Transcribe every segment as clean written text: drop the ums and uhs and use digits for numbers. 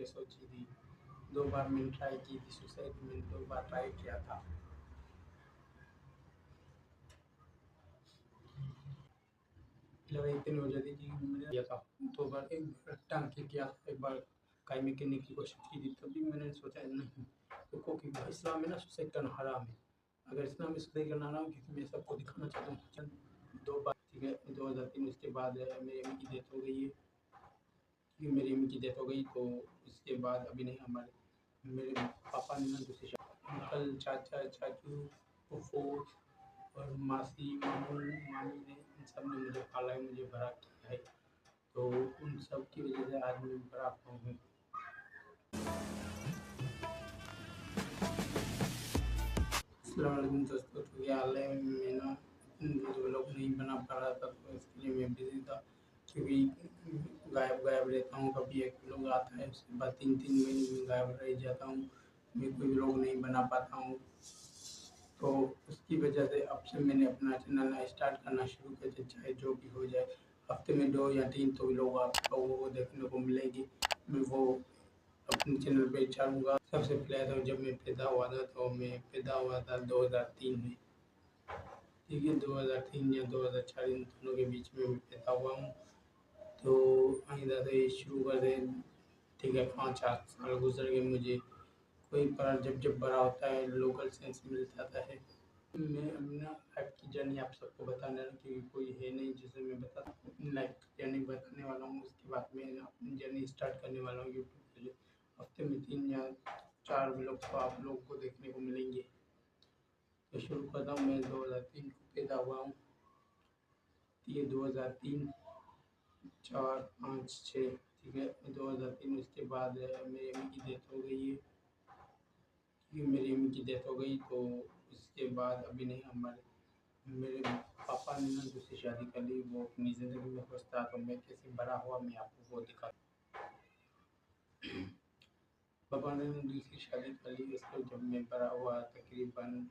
की सोची थी। 2 बार मैंने ट्राई की थी सुसाइड, मैंने 2 बार ट्राई किया था। लड़ाई इतनी हो जाती थी कि मैंने किया था 2 बार, एक बार टांग किया, एक बार कायमी करने की कोशिश की थी। तब भी मैंने सोचा नहीं, देखो कि इस्लाम में ना सुसाइड करना हराम है। अगर इस्लाम में सुसाइड करना हराम है, क्योंकि मैं सबको दिखाना चाहता हूँ। 2 बार, ठीक है, 2003 उसके बाद मेरी अम्मी की डेथ हो गई है। क्योंकि मेरी अम्मी की डेथ हो गई तो उसके बाद अभी नहीं, हमारे मेरे पापा ने ना दूसरी अंकल, चाचा, चाचू, फूफू और मासी, मामू, मामी ने, इन सब ने मुझे पाला है, मुझे बड़ा किया है। तो उन सब की वजह से आज मैं बड़ा हूँ। अस्सलाम वालेकुम दोस्तों, तो क्या हाल है? मैं ना वीडियो व्लॉग नहीं बना पा रहा था, तो इसके लिए मैं बिज़ी था। क्योंकि गायब रहता हूँ, कभी एक व्लॉग आता है, उसके बाद 3-3 महीने में गायब रह जाता हूँ, मैं कोई व्लॉग नहीं बना पाता हूँ। तो उसकी वजह से अब से मैंने अपना चैनल स्टार्ट करना शुरू कर दिया, चाहे जो भी हो जाए। हफ्ते में 2 या 3 तो व्लॉग आप लोगों को देखने को मिलेगी, मैं वो अपने चैनल पे डालूँगा। सबसे पहले तो जब मैं पैदा हुआ था, तो मैं पैदा हुआ था 2003 में, ठीक है, 2003 या 2004 इन दोनों के बीच में मैं पैदा हुआ हूँ। तो इधर से शुरू कर दे, ठीक है, 5-8 साल गुजर गए मुझे। कोई पर जब बड़ा होता है, लोकल सेंस मिल जाता है। मैं अपना लाइफ की जर्नी आप सबको बताने कि कोई है नहीं जिसे मैं बता लाइफ की जर्नी बताने वाला हूँ। उसके बाद मैं अपनी जर्नी स्टार्ट करने वाला हूँ यूट्यूब के लिए। हफ्ते में 3 या 4 व्लॉग तो आप लोगों को देखने को मिलेंगे। तो शुरू करता हूँ, मैं 2003 को पैदा हुआ हूँ। ये 2003, 4, 5, 6, ठीक है, 2003 उसके बाद मेरी अम्मी की डेथ हो गई है। क्योंकि मेरी अम्मी की डेथ हो गई तो उसके बाद अभी नहीं, मेरे पापा ने ना दूसरी शादी कर ली। वो अपनी ज़िंदगी में खुश था, तो मैं कैसे बड़ा हुआ मैं आपको वो दिखा। पापा ने ना दूसरी शादी कर ली, इसलिए जब मैं बड़ा हुआ तकरीबन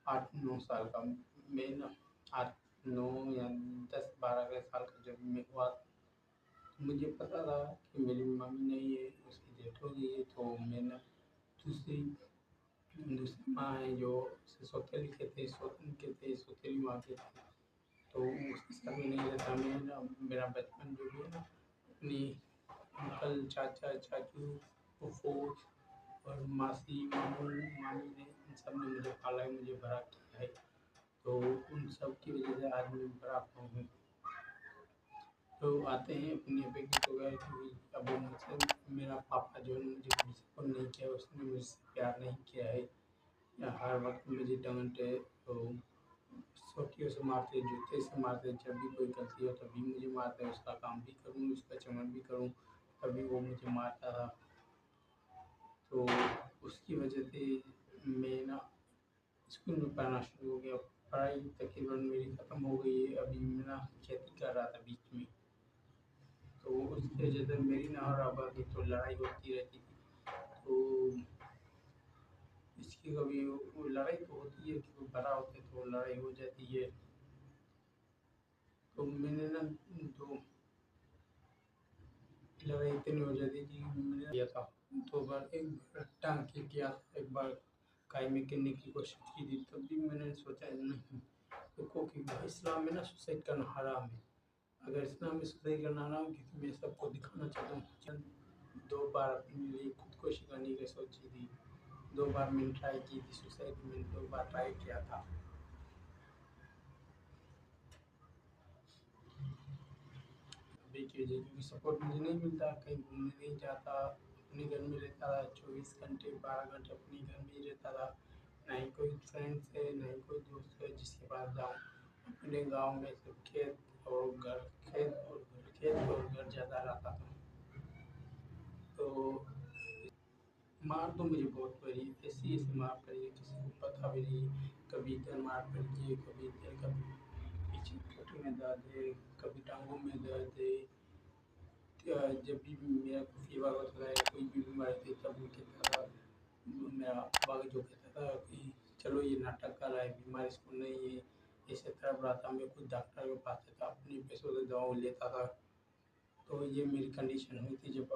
8-9 साल का, मैं ना 8-9 या 10-12 साल का जब मैं हुआ, मुझे पता था कि मेरी मम्मी नहीं है, उसकी डेथ हो गई है। तो मैं ना दूसरी दूसरी माँ है जो सौतेली कहते हैं, सौतेली माँ कहते हैं। तो उसके साथ में नहीं रहता मैं ना, मेरा बचपन जो भी है ना, अपनी अंकल, चाचा, चाचू, फूफू और मासी, मामू, मामी ने, इन सब ने मुझे पाला है, मुझे बड़ा किया है। तो उन सब की वजह से आज मैं बड़ा हूँ। तो आते हैं अपनी व्यक्तिगत हो गए, क्योंकि अब मुझसे मेरा पापा जो है मुझे कभी सपोर्ट नहीं किया, उसने मुझसे प्यार नहीं किया है, या हर वक्त मुझे डांटे, तो सोटियों से मारते, जूते से मारते, जब भी कोई गलती हो तभी मुझे मारते, उसका काम भी करूँ, उसका चमन भी करूँ, तभी वो मुझे मारता था। तो उसकी वजह से मैं ना स्कूल में पढ़ना शुरू हो गया। पढ़ाई तकरीबन मेरी ख़त्म हो गई है, अभी मैं ना खेती कर रहा था बीच में। तो उसकी वजह से मेरी ना और अब्बा की तो लड़ाई होती रहती थी। तो इसकी कभी वो लड़ाई तो होती है कि वो बड़ा होते तो लड़ाई हो जाती है। तो मैंने ना तो लड़ाई इतनी हो जाती थी कि मैंने किया था 2 बार, एक बार टांग किया, एक बार कायमी करने की कोशिश की थी। तब भी मैंने सोचा नहीं, देखो कि इस्लाम में ना सुसाइड करना हराम है। अगर इस्लाम में सुसाइड करना हराम है, क्योंकि मैं सबको दिखाना चाहता हूँ। 2 बार अपने लिए खुदकुशी करने की सोची थी। 2 बार मैंने ट्राई की थी सुसाइड, मैंने 2 बार ट्राई किया था। अभी की वजह क्योंकि सपोर्ट मुझे नहीं मिलता, कहीं घूमने नहीं जाता, अपने घर में रहता था 24 घंटे, 12 घंटे अपने घर में ही रहता था। ना ही कोई फ्रेंड्स है, ना ही कोई दोस्त है जिसके पास जाऊँ। अपने गाँव में सिर्फ खेत और घर, खेत और घर, खेत और घर ज़्यादा रहता था। तो मार तो मुझे बहुत पड़ी, ऐसी मार पड़ी है किसी को पता भी नहीं। कभी इधर मार पड़ती है, कभी इधर, कभी पीछे घुटने में दर्द है, कभी टांगों में दर्द है। जब भी मेरा फीवर होता है, कोई भी बीमारी थी, तब वो कहता था, मेरा बाबा जो कहता था कि चलो ये नाटक कर रहा है, बीमारी इसको नहीं है, ऐसे तड़प रहा था। मैं खुद डॉक्टर के पास जाता, अपने पैसों से दवा लेता था। तो ये मेरी कंडीशन हुई थी जब